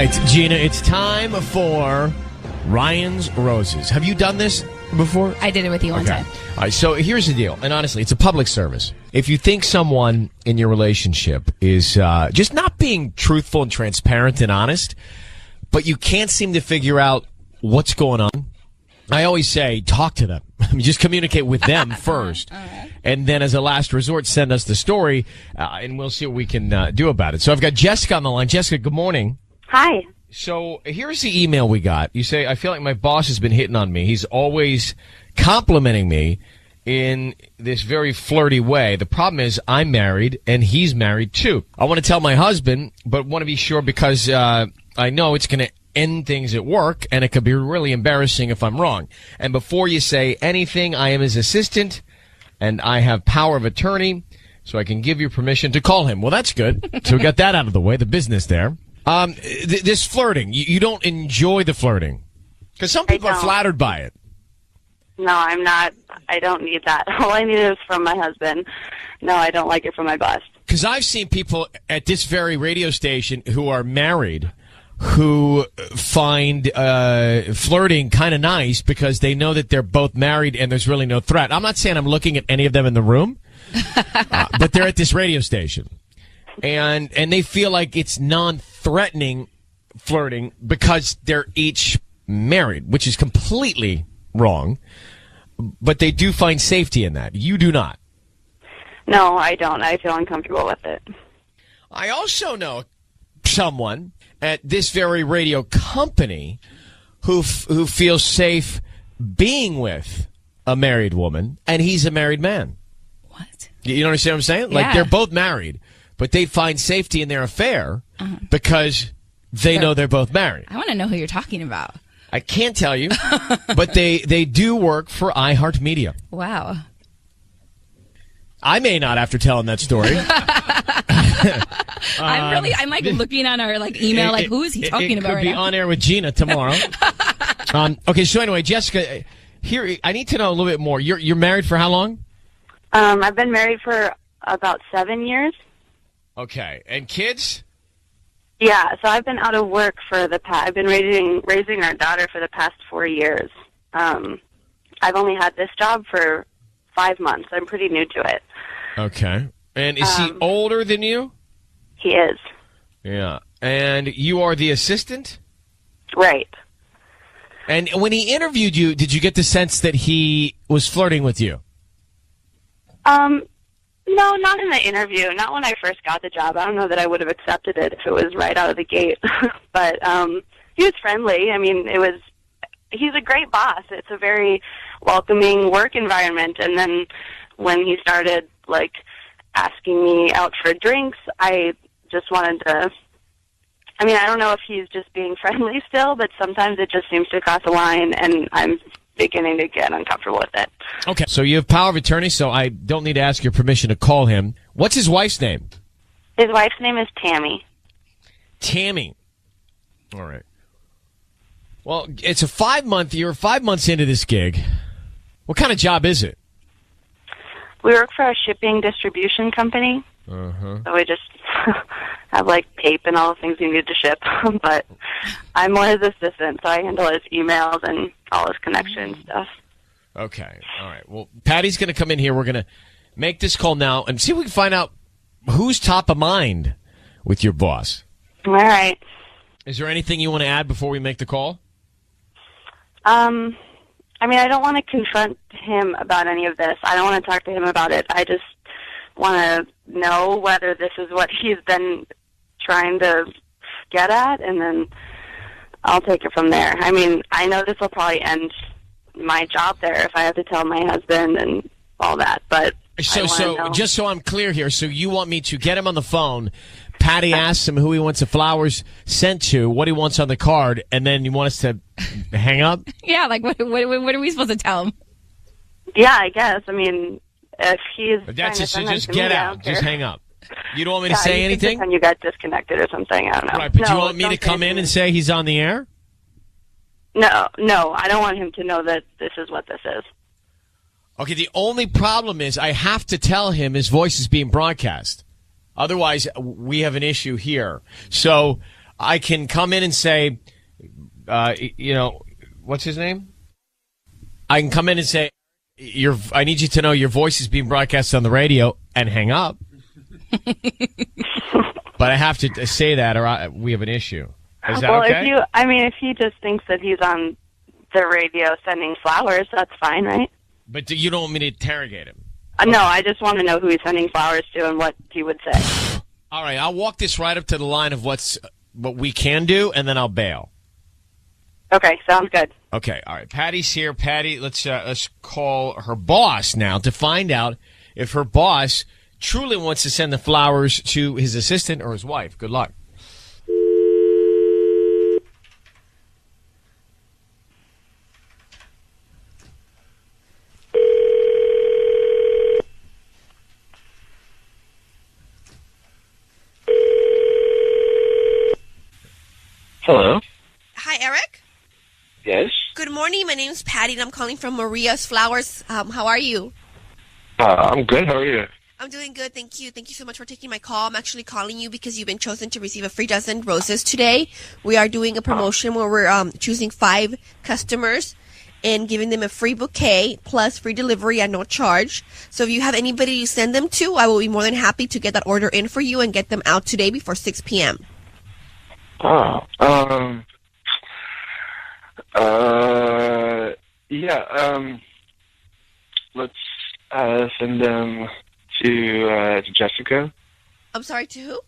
right, Gina, it's time for Ryan's Roses. Have you done this before? I did it with you one time. All right, so here's the deal. And honestly, it's a public service. If you think someone in your relationship is just not being truthful and transparent and honest, but you can't seem to figure out what's going on, I always say, talk to them. Just communicate with them first. Right. And then as a last resort, send us the story, and we'll see what we can do about it. So I've got Jessica on the line. Jessica, good morning. Hi. So here's the email we got. You say, I feel like my boss has been hitting on me. He's always complimenting me in this very flirty way. The problem is I'm married and he's married too. I want to tell my husband, but want to be sure because I know it's going to end things at work and it could be really embarrassing if I'm wrong. And before you say anything, I am his assistant and I have power of attorney, so I can give you permission to call him. Well, that's good. So we got that out of the way, the business there. This flirting, you don't enjoy the flirting? Because some people are flattered by it. No, I'm not. I don't need that. All I need is from my husband. No, I don't like it from my boss. Because I've seen people at this very radio station who are married who find flirting kind of nice because they know that they're both married and there's really no threat. I'm not saying I'm looking at any of them in the room, but they're at this radio station. And they feel like it's non-threatening flirting because they're each married, which is completely wrong. But they do find safety in that. You do not. No, I don't. I feel uncomfortable with it. I also know someone at this very radio company who feels safe being with a married woman, and he's a married man. What? You understand what I'm saying? Yeah. Like, they're both married, but they find safety in their affair because they know they're both married. I want to know who you're talking about. I can't tell you, but they do work for iHeartMedia. Wow. I may not after telling that story. I'm like looking on our email, who is he talking about right now? It could be on air with Gina tomorrow. Okay, so anyway, Jessica, here, I need to know a little bit more. You're married for how long? I've been married for about 7 years. Okay, and kids? Yeah, so I've been out of work for I've been raising our daughter for the past 4 years. I've only had this job for 5 months. I'm pretty new to it. Okay. And is he older than you? He is. Yeah. And you are the assistant? Right. And when he interviewed you, did you get the sense that he was flirting with you? No, not in the interview. Not when I first got the job. I don't know that I would have accepted it if it was right out of the gate. But he was friendly. I mean, he's a great boss. It's a very welcoming work environment. And then when he started, asking me out for drinks, I just wanted to... I mean, I don't know if he's just being friendly still, but sometimes it just seems to cross a line, and I'm beginning to get uncomfortable with it. Okay, so you have power of attorney, so I don't need to ask your permission to call him. What's his wife's name? His wife's name is Tammy. Tammy. All right. Well, it's a 5-month, you're 5 months into this gig. What kind of job is it? We work for a shipping distribution company. So we just have tape and all the things you need to ship. But I'm more his assistant, so I handle his emails and all his connection stuff. Okay. All right. Well, Patty's going to come in here. We're going to make this call now and see if we can find out who's top of mind with your boss. All right. Is there anything you want to add before we make the call? I mean, I don't want to confront him about any of this. I don't want to talk to him about it. I just want to know whether this is what he's been trying to get at, and then I'll take it from there. I mean, I know this will probably end my job there if I have to tell my husband and all that, but So just so I'm clear here, so you want me to get him on the phone, Patty asks him who he wants the flowers sent to, what he wants on the card, and then you want us to hang up? Yeah, what are we supposed to tell him? Yeah, I guess. I mean, if he's... But that's it, so just get out. Just hang up. You don't want me to say anything? When you got disconnected or something, I don't know. Right, but you want me to come in and say he's on the air? No, I don't want him to know that this is what this is. Okay, the only problem is I have to tell him his voice is being broadcast. Otherwise, we have an issue here. So I can come in and say, what's his name? I can come in and say, I need you to know your voice is being broadcast on the radio, and hang up. But I have to say that, or we have an issue. Is that okay? If he just thinks that he's on the radio sending flowers, that's fine, right? But you don't want me to interrogate him? No, I just want to know who he's sending flowers to and what he would say. All right, I'll walk this right up to the line of what we can do, and then I'll bail. Okay, sounds good. Okay, all right. Patty's here. Patty, let's call her boss now to find out if her boss truly wants to send the flowers to his assistant or his wife. Good luck. Hello. Hi, Eric. Yes. Good morning. My name's Patty, and I'm calling from Maria's Flowers. How are you? I'm good. How are you? I'm doing good. Thank you. Thank you so much for taking my call. I'm actually calling you because you've been chosen to receive a free dozen roses today. We are doing a promotion where we're choosing 5 customers and giving them a free bouquet plus free delivery at no charge. So if you have anybody you send them to, I will be more than happy to get that order in for you and get them out today before 6 p.m. Let's send them to Jessica. I'm sorry, to who?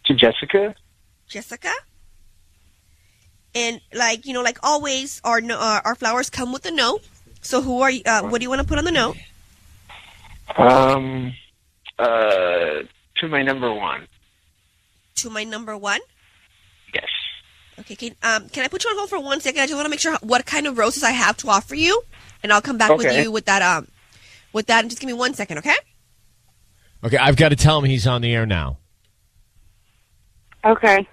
To Jessica. Jessica? And like always, our flowers come with a note. So who are you? What do you want to put on the note? To my number 1. To my number 1? Yes. Okay. Can I put you on hold for 1 second? I just want to make sure what kind of roses I have to offer you, and I'll come back with you with that. And just give me 1 second, okay? Okay, I've got to tell him he's on the air now. Okay.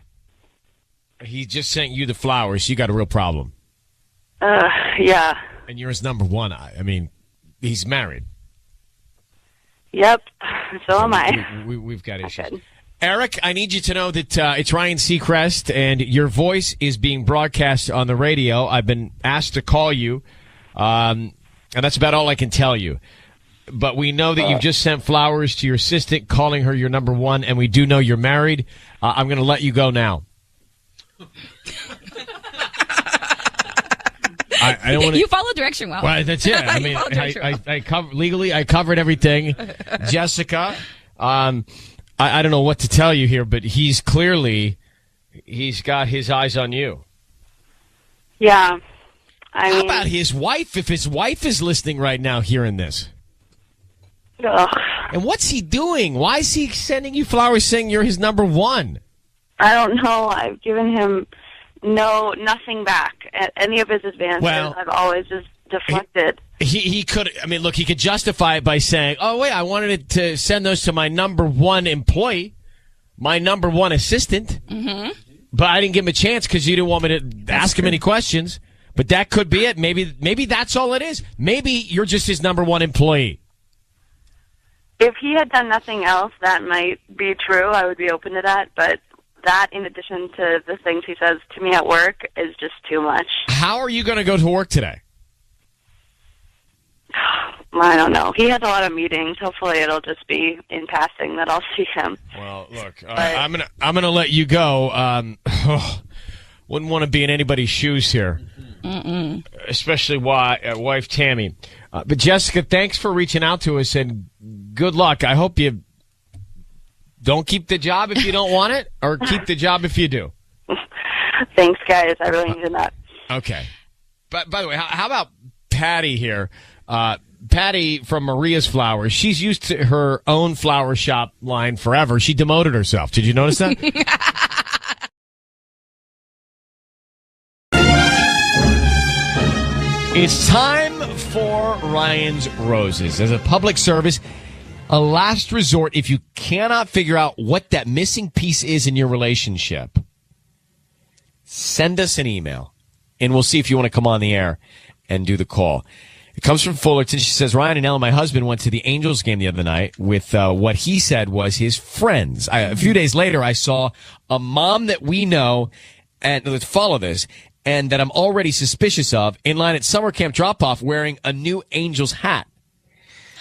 He just sent you the flowers. You got a real problem. Yeah. And you're his number 1. I mean, he's married. Yep. So am I. We've got issues. Okay. Eric, I need you to know that it's Ryan Seacrest, and your voice is being broadcast on the radio. I've been asked to call you, and that's about all I can tell you. But we know that you've just sent flowers to your assistant, calling her your number 1, and we do know you're married. I'm going to let you go now. I don't wanna, you follow direction well. Well, that's it. I mean, I covered everything. Jessica, I don't know what to tell you here, but he's got his eyes on you. Yeah. How about his wife? If his wife is listening right now hearing this. Ugh. And what's he doing? Why is he sending you flowers saying you're his number 1? I don't know. I've given him nothing back. At any of his advances, I've always just deflected. He could, look, he could justify it by saying, oh, wait, I wanted to send those to my number 1 employee, my number 1 assistant, but I didn't give him a chance because you didn't want me to ask him any questions. But that could be it. Maybe that's all it is. Maybe you're just his number 1 employee. If he had done nothing else, that might be true. I would be open to that. But that, in addition to the things he says to me at work, is just too much. How are you going to go to work today? I don't know. He has a lot of meetings. Hopefully, it'll just be in passing that I'll see him. Well, look, I'm gonna let you go. Wouldn't want to be in anybody's shoes here, especially wife Tammy. But Jessica, thanks for reaching out to us, and good luck. I hope you don't keep the job if you don't want it, or keep the job if you do. Thanks, guys. I really needed that. Okay. But by the way, how about Patty here? Patty from Maria's Flowers. She's used to her own flower shop line forever. She demoted herself. Did you notice that? It's time for Ryan's Roses. As a public service, a last resort, if you cannot figure out what that missing piece is in your relationship, send us an email, and we'll see if you want to come on the air and do the call. It comes from Fullerton. She says, Ryan and Ellen, my husband went to the Angels game the other night with what he said was his friends. A few days later, I saw a mom that we know, and let's follow this, and that I'm already suspicious of, in line at summer camp drop-off wearing a new Angels hat.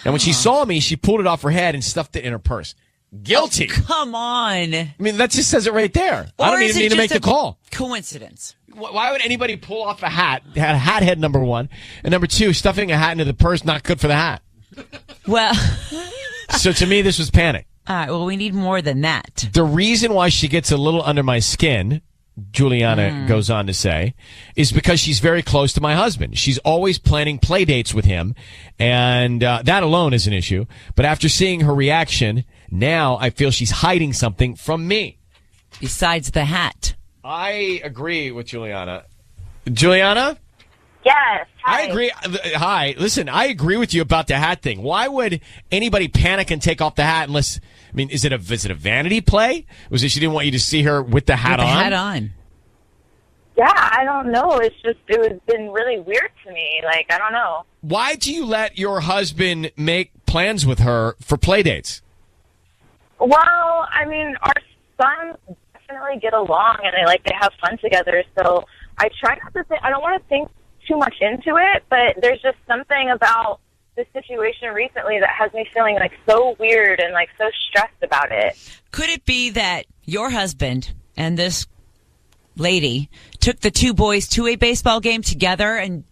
And when she saw me, she pulled it off her head and stuffed it in her purse. Guilty. Oh, come on. I mean, that just says it right there. I don't even need to make the call. Coincidence. Why would anybody pull off a hat? Hat head, number one. And number two, stuffing a hat into the purse, not good for the hat. Well. So to me, this was panic. All right, well, we need more than that. The reason why she gets a little under my skin, Juliana goes on to say, is because she's very close to my husband. She's always planning play dates with him, and that alone is an issue. But after seeing her reaction, now I feel she's hiding something from me. Besides the hat. I agree with Juliana. Juliana? Yes. Hi. I agree. Hi. Listen, I agree with you about the hat thing. Why would anybody panic and take off the hat unless, I mean, is it a vanity play? Was it she didn't want you to see her with the hat With on? the hat on. Yeah, I don't know. It's just, it's been really weird to me. Like, I don't know. Why do you let your husband make plans with her for play dates? Well, I mean, our sons definitely get along and they have fun together. So I try not to think, I don't want to think too much into it, but there's just something about this situation recently that has me feeling so weird and so stressed about it. Could it be that your husband and this lady took the two boys to a baseball game together and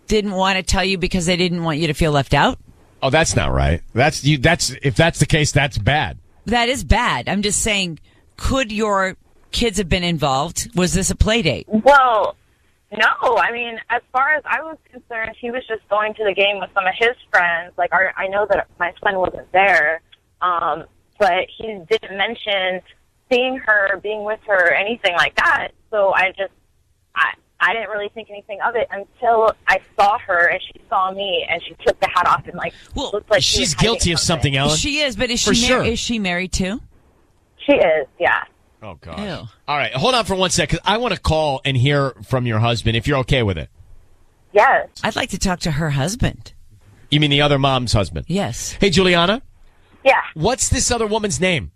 didn't want to tell you because they didn't want you to feel left out? Oh, that's not right. If that's the case, that's bad. That is bad. I'm just saying, could your kids have been involved? Was this a play date? Well, no. I mean, as far as I was concerned, he was just going to the game with some of his friends. I know that my son wasn't there, but he didn't mention seeing her, being with her, anything like that. So I didn't really think anything of it until I saw her and she saw me and she took the hat off and looked like she was she's guilty of something, Ellen. She is, but is For sure. is she married too? She is, yeah. Oh, gosh. Ew. All right, hold on for 1 second. I want to call and hear from your husband, if you're okay with it. Yes. I'd like to talk to her husband. You mean the other mom's husband? Yes. Hey, Juliana? Yeah. What's this other woman's name?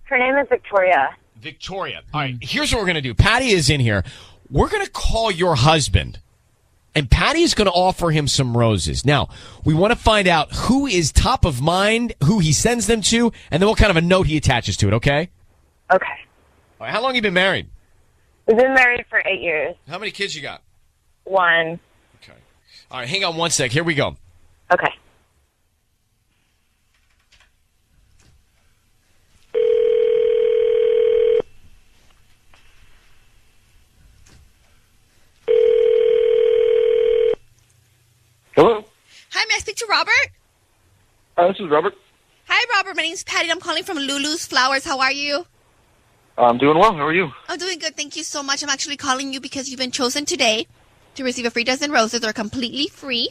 Her name is Victoria. Victoria. All right, here's what we're going to do. Patty is in here. We're going to call your husband, and Patty is going to offer him some roses. Now, we want to find out who is top of mind, who he sends them to, and then what kind of a note he attaches to it, okay? Okay. All right, how long have you been married? We've been married for 8 years. How many kids you got? 1. Okay. All right, hang on 1 sec. Here we go. Okay. Hello. Hi, may I speak to Robert? This is Robert. Hi, Robert. My name's Patty. I'm calling from Lulu's Flowers. How are you? I'm doing well. How are you? I'm doing good. Thank you so much. I'm actually calling you because you've been chosen today to receive a free dozen roses. They're completely free,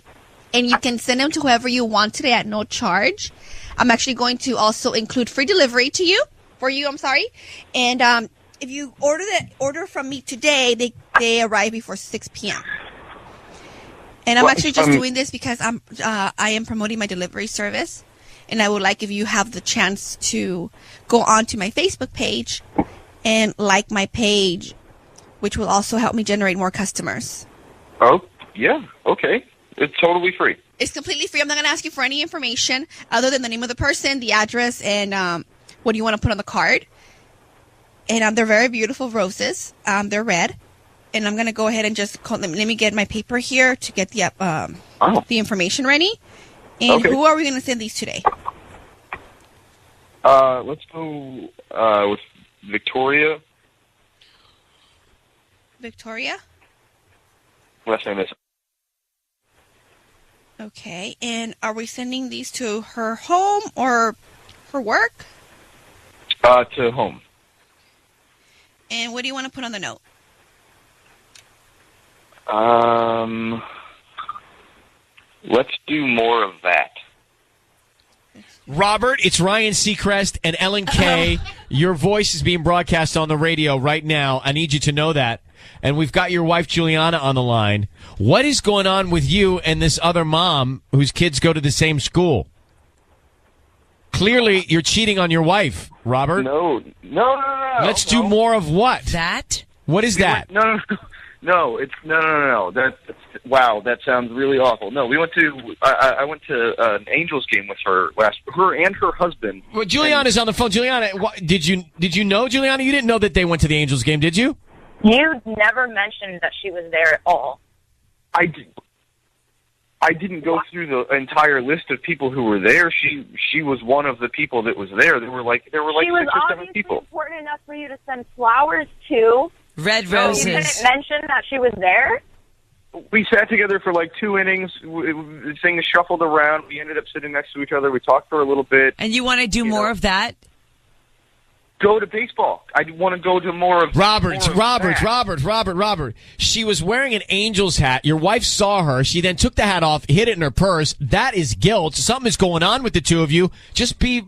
and you can send them to whoever you want today at no charge. I'm actually going to also include free delivery for you. And if you order from me today, they arrive before 6 p.m. And I'm actually just doing this because I am promoting my delivery service, and I would like if you have the chance to go on to my Facebook page and like my page, which will also help me generate more customers. Oh, yeah. Okay. It's totally free. It's completely free. I'm not going to ask you for any information other than the name of the person, the address, and what do you want to put on the card. And they're very beautiful roses. They're red. And I'm going to go ahead and just call them. Let me get my paper here to get the information ready. And Okay. who are we going to send these today? Let's go with Victoria. Victoria? Last name is. Okay. And are we sending these to her home or her work? To home. And what do you want to put on the note? Let's do more of that. Robert, it's Ryan Seacrest and Ellen Kay. Your voice is being broadcast on the radio right now. I need you to know that. and we've got your wife Juliana on the line. What is going on with you and this other mom whose kids go to the same school? Clearly, you're cheating on your wife, Robert. No. Let's do more of what? That? What is that? No. Wow, that sounds really awful. No, we went to. I went to an Angels game with her and her husband. Well, Juliana's on the phone. Juliana, did you know, Juliana? You didn't know that they went to the Angels game, did you? You never mentioned that she was there at all. I didn't go through the entire list of people who were there. She was one of the people that was there. There were like She 6 was or 7 obviously people. important enough for you to send flowers to. Red You roses. didn't mention that she was there? We sat together for like 2 innings. Things shuffled around. We ended up sitting next to each other. We talked for a little bit. And you want to do more of that? Go to baseball. I want to go to more of Robert. She was wearing an Angels hat. Your wife saw her. She then took the hat off, hid it in her purse. That is guilt. Something is going on with the two of you. Just be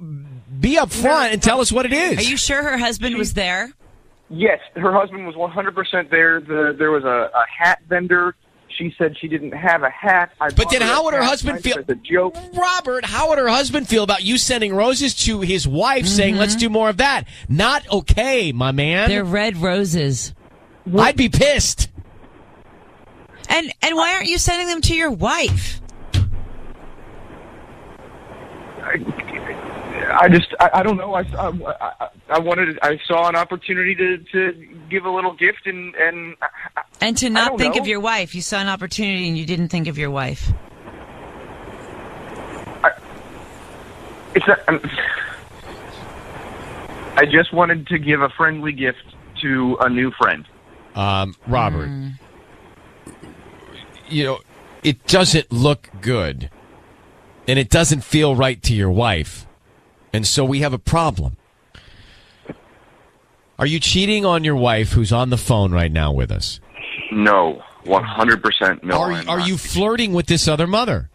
up front and tell us what it is. Are you sure her husband was there? Yes, her husband was 100% there. There was a hat vendor. She said she didn't have a hat. But then how would her husband feel? As a joke. Robert, how would her husband feel about you sending roses to his wife saying, let's do more of that? Not okay, my man. They're red roses. I'd be pissed. And why aren't you sending them to your wife? I don't know. I saw an opportunity to give a little gift And to not think of your wife. You saw an opportunity and you didn't think of your wife. I just wanted to give a friendly gift to a new friend. Robert, you know, it doesn't look good. And it doesn't feel right to your wife. And so we have a problem. Are you cheating on your wife who's on the phone right now with us? No, 100% no. Are you flirting with this other mother?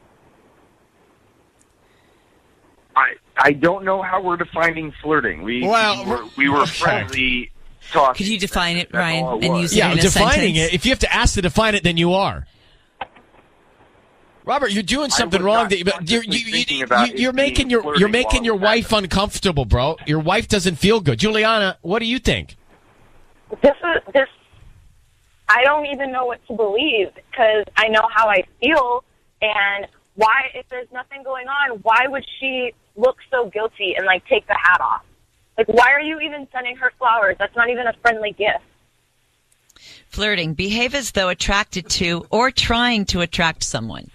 I don't know how we're defining flirting. We were friendly talking. Could you define it, That's Ryan, all it and was. use it in a defining sentence? it. If you have to ask to define it, then you are. Robert, you're doing something wrong. You're making your wife uncomfortable, bro. Your wife doesn't feel good. Juliana, what do you think? This. I don't even know what to believe because I know how I feel, and why, if there's nothing going on, why would she look so guilty and like take the hat off? Like, why are you even sending her flowers? That's not even a friendly gift. Flirting. Behave as though attracted to or trying to attract someone.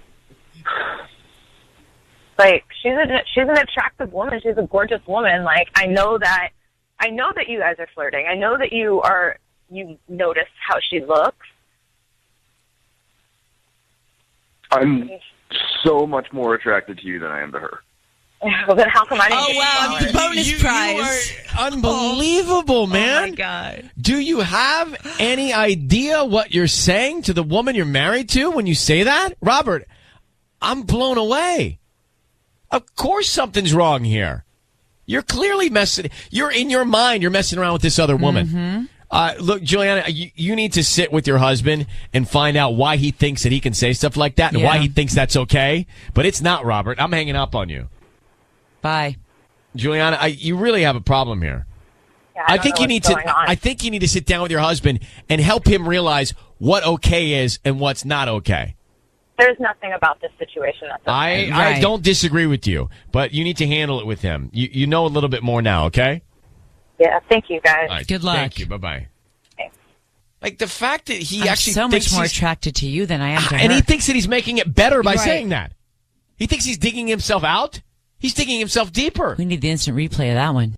Like, she's an attractive woman. She's a gorgeous woman. Like, I know that you guys are flirting. I know that you notice how she looks. I'm so much more attracted to you than I am to her. Well, then how come I didn't Oh, get wow. flowers? The bonus prize. You are unbelievable, man. Oh, my God. Do you have any idea what you're saying to the woman you're married to when you say that? Robert, I'm blown away. Of course something's wrong here. You're clearly you're in your mind, you're messing around with this other woman. Look, Juliana, you need to sit with your husband and find out why he thinks that he can say stuff like that and why he thinks that's okay. But it's not, Robert. I'm hanging up on you. Bye. Juliana, you really have a problem here. Yeah, I think you need to sit down with your husband and help him realize what okay is and what's not okay. There's nothing about this situation that's okay. I don't disagree with you, but you need to handle it with him. You know a little bit more now, okay? Yeah, thank you, guys. All right, Good luck. Thank you. Bye-bye. Thanks. Like the fact that he I'm actually so thinks much more he's- attracted to you than I am to her. and he thinks that he's making it better by Right. saying that. He thinks he's digging himself out. He's digging himself deeper. We need the instant replay of that one.